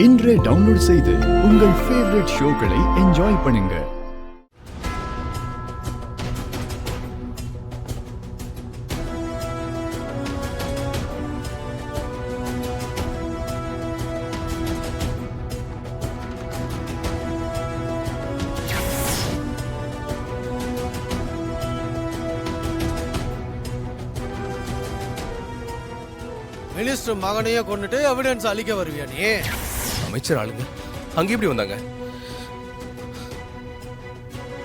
இன்றே டவுன்லோட் செய்து உங்கள் ஃபேவரட் ஷோக்களை என்ஜாய் பண்ணுங்க. மினிஸ்டர் மகனையே கொண்டுட்டு எவிடன்ஸ் அளிக்க வருவியா நீ? அமைச்சர் ஆளுங்க அங்க எப்படி வந்தாங்க?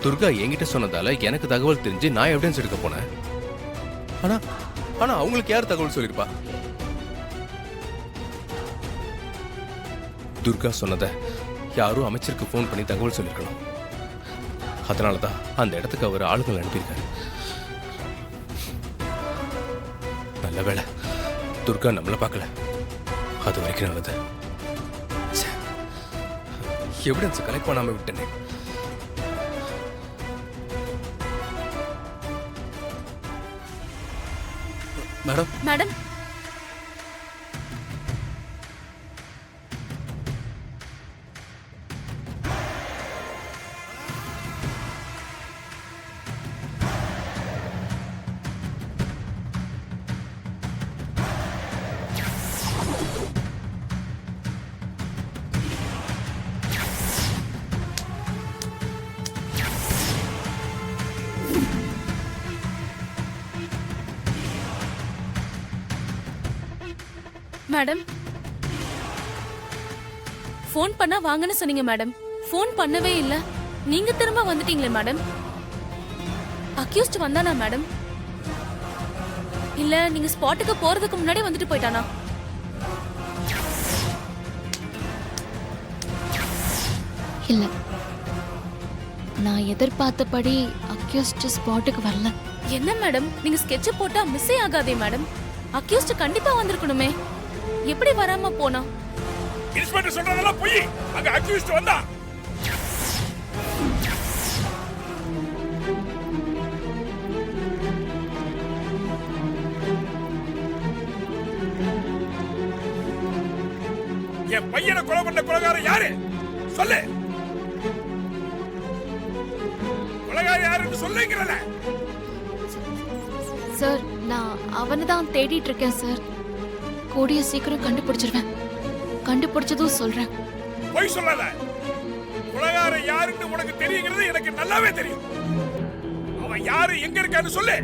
துர்கா என்கிட்ட சொன்னதால எனக்கு தகவல் தெரிஞ்சு நான் எவிடன்ஸ் எடுக்க போனேன். ஆனா ஆனா அவங்களுக்கு யார் தகவல் சொல்லிருப்பா? துர்கா சொன்னதை யாரும் அமைச்சருக்கு போன் பண்ணி தகவல் சொல்லிருக்கணும். அதனாலதான் அந்த இடத்துக்கு அவர் ஆளுங்களை அனுப்பியிருக்காரு. நல்ல வேளை துர்கா நம்மள பார்க்கல. அது வரைக்கும் நல்லது. எவிடன்ஸ் கலெக்ட் பண்ணாம விட்டனே. மேடம் மேடம் மேடம் ஃபோன் பண்ணா வாங்கன்னு சொன்னீங்க மேடம். ஃபோன் பண்ணவே இல்ல. நீங்க திரும்ப வந்துட்டீங்களே மேடம். அக்யூஸ்ட் வந்தானா மேடம்? இல்ல நீங்க ஸ்பாட்டுக்கு போறதுக்கு முன்னாடி வந்துட்டு போயிட்டானா? இல்ல, நான் எதிர்பார்த்தபடி அக்யூஸ்ட் ஸ்பாட்டுக்கு வரல. என்ன மேடம் நீங்க ஸ்கெட்ச் போட்டா மிஸ்ஸே ஆகாதே மேடம். அக்யூஸ்ட் கண்டிப்பா வந்திருக்கணுமே. எப்படி வராம போனா? இன்ஸ்பெக்டர் சொல்றதெல்லாம் போய் அங்க அக்யூஸ்ட் வந்தா. என் பையனை கொலை பண்ண கொலைகாரன் யாரு சொல்லு. கொலைகாரன் யாருன்னு சொல்லுங்கறல. சார் நான் அவனை தான் தேடிட்டு இருக்கேன் சார். கூடிய சீக்கிரம் கண்டுபிடிச்சிருவேன். கண்டுபிடிச்சதும் சொல்றேன். போய் சொல்லாத. கொலைகாரன் யாருன்னு உனக்கு தெரியுங்கிறது எனக்கு நல்லாவே தெரியும். அவன் யாரு எங்க இருக்கான்னு சொல்லு.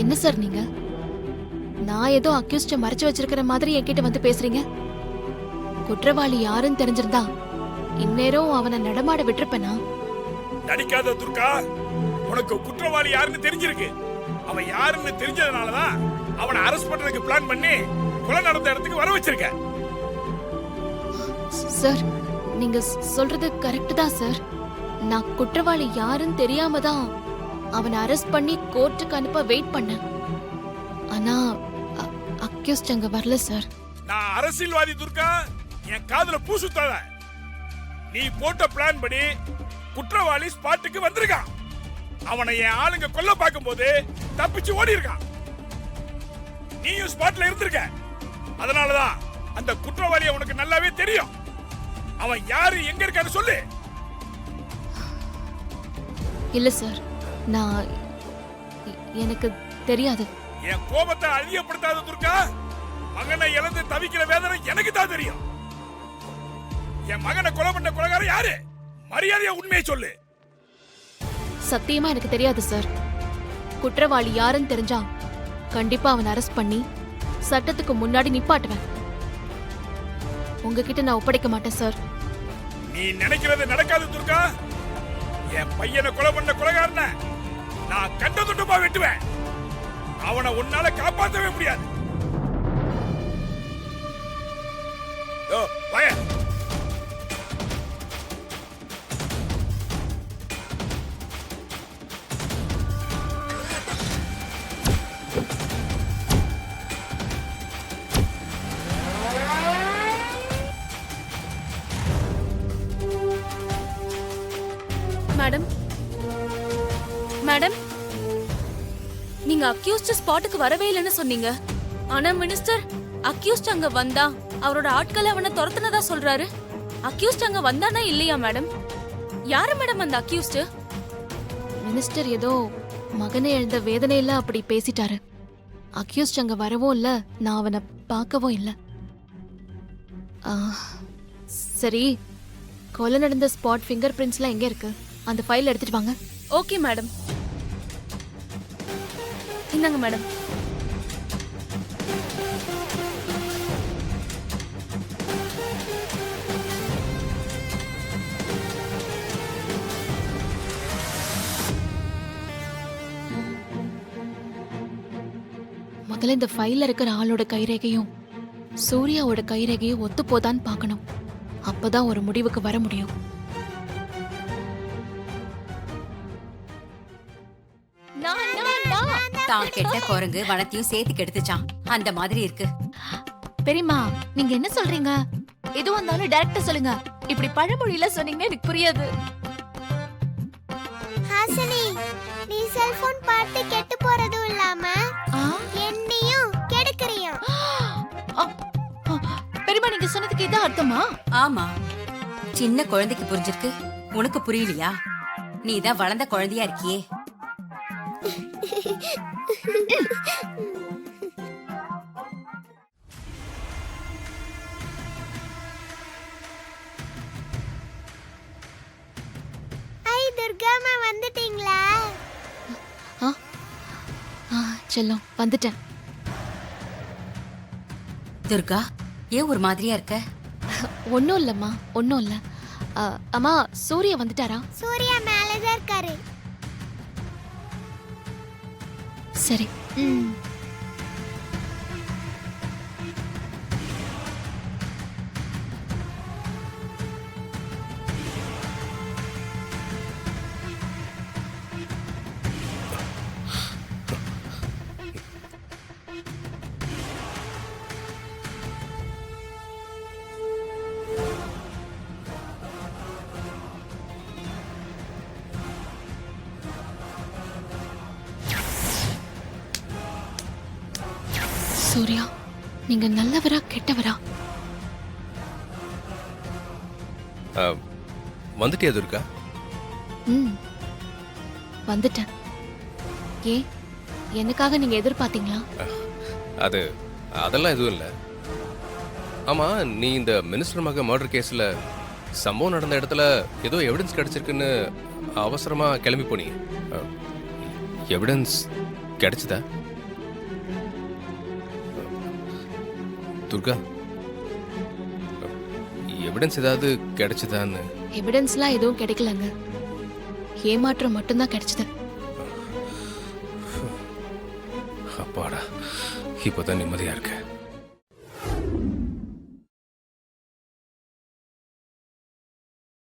என்ன சார் நீங்க? நான் ஏதோ அக்யூஸ்ட மறைச்சு வச்சிருக்கிற மாதிரி என்கிட்ட வந்து பேசுறீங்க. குற்றவாளி யாருன்னு தெரிஞ்சிருந்தா இந்நேரம் அவனை நடமாட விட்டுருப்பேனா? நடிக்காத துர்கா. உனக்கு குற்றவாளி யாருன்னு தெரிஞ்சிருக்கு. அவன் யாருன்னு தெரிஞ்சதுனாலதான் அவனை அரெஸ்ட் பண்றதுக்கு பிளான் பண்ணி கொலை நடந்த இடத்துக்கு வர வச்சிருக்க. சார் நீங்க சொல்றது கரெக்ட் தான் சார். நான் குற்றவாளி யாருன்னு தெரியாம தான் அவனை அரெஸ்ட் பண்ணி கோர்ட்டுக்கு அனுப்ப வெயிட் பண்ணேன். ஆனா அக்யூஸ்ட் அங்க வரல சார். நான் அரசியல்வாதி துர்கா. என் காதுல பூ சுத்தாத. நீ போட்ட பிளான் படி குற்றவாளி ஸ்பாட்டுக்கு வந்திருக்கான். அவனை என் ஆளுங்க கொல்ல பார்க்கும்போது தப்பிச்சு ஓடி இருக்கான். நீயும் ஸ்பாட்ல இருந்திருக்க. அதனாலதான் அந்த குற்றவாளியை உனக்கு நல்லாவே தெரியும். அவன் யாரு எங்க இருக்கான்னு சொல்லு. இல்ல சார், நான் எனக்கு தெரியாது. என் கோபத்தை அதிகப்படுத்தாத துர்கா. மகனை இழந்து தவிக்கிற வேதனை எனக்கு தான் தெரியும். என் மகனை கொலை பண்ண கொலைகாரன் யாரு? மரியாதையா உண்மையை சொல்லு. சத்தியமா எனக்கு தெரியாது சார். குற்றவாளி யாருன்னு தெரிஞ்சா கண்டிப்பா அவனை அரெஸ்ட் பண்ணி சட்டத்துக்கு முன்னாடி நிப்பாட்டுவேன். உங்ககிட்ட நான் ஒப்படைக்க மாட்டேன் சார். நீ நினைக்கிறது நடக்காது துர்கா. என் பையனை கொலை பண்ண கொலைகாரனை நான் கண்ட துண்டமா வெட்டுவேன். அவனை உன்னால காப்பாற்றவே முடியாது. மேடம் மேடம் நீங்க அக்யூஸ்ட் ஸ்பாட்டுக்கு வரவே இல்லைன்னு சொன்னீங்க. ஆனா மினிஸ்டர் அக்யூஸ்ட் அங்க வந்தா அவரோட ஆட்கள் அவனை துரத்துனதா சொல்றாரு. அக்யூஸ்ட் அங்க வந்தானா இல்லையா மேடம்? யாரு மேடம் அந்த அக்யூஸ்ட்? மினிஸ்டர் ஏதோ மகனை எழுந்த வேதனையில அப்படி பேசிட்டாரு. அக்யூஸ்ட் அங்க வரவும் இல்ல, நான் அவனை பார்க்கவும் இல்ல. ஆ, சரி, கொலை நடந்த ஸ்பாட் ஃபிங்கர் பிரிண்ட்ஸ்லாம் எங்க இருக்கு? அந்த ஃபைல் எடுத்துட்டு வாங்க. Okay madam. இந்தாங்க மேடம். முதல்ல இந்த ஃபைல்ல இருக்கிற ஆளோட கைரேகையும் சூர்யாவோட கைரேகையும் ஒத்து போதான்னு பார்க்கணும். அப்பதான் ஒரு முடிவுக்கு வர முடியும். தான் கெட்ட குரங்கு வனத்தையும் சேர்த்து கெடுத்துச்சான். அந்த மாதிரி இருக்கு. பெரியம்மா, நீங்க என்ன சொல்றீங்க? எதுவும் வந்தாலும் டைரக்டா சொல்லுங்க. இப்படி பழமொழியில சொன்னீங்கன்னா எனக்கு புரியாது. ஹாசினி, நீ செல்போன் பார்த்து கெட்டு போறதும் இல்லாம என்னையும் கெடுக்கறியா? பெரியம்மா, நீங்க சொன்னதுக்கு இதான் அர்த்தமா? ஆமா, சின்ன குழந்தைக்கு புரிஞ்சிருக்கு, உனக்கு புரியலையா? நீ தான் வளர்ந்த குழந்தையா இருக்கியே. ஐ துர்காமா, வந்துட்டீங்களா? செல்லம், வந்துட்டேன். துர்கா, ஏன் ஒரு மாதிரியா இருக்க? ஒன்னும் இல்லம்மா, ஒன்னும் இல்ல. அம்மா, சூர்யா வந்துட்டாரா? சூர்யா மேலதான் இருக்காரு. சரி. சூர்யா, நீங்க நல்லவரா கெட்டவரா? வந்துட்டியா துர்கா? வந்துட்டேன். ஏன், எனக்காக நீங்க எதிர்பார்த்தீங்களா? அதெல்லாம் எதுவும் இல்லை. ஆமா, நீ இந்த மினிஸ்டர் மக மர்டர் கேஸ்ல சம்பவம் நடந்த இடத்துல ஏதோ எவிடன்ஸ் கிடைச்சிருக்குன்னு அவசரமா கிளம்பி போனீங்க. எவிடன்ஸ் கிடைச்சதா துர்கா? எவிடன்ஸ் ஏதாவது கிடைச்சதான்னு? எவிடன்ஸ்லாம் எதுவும் கிடைக்கலங்க. ஏமாற்றம் மட்டும்தான் கிடைச்சது. அப்பாடா, இப்போதான் நிம்மதியா இருக்கு.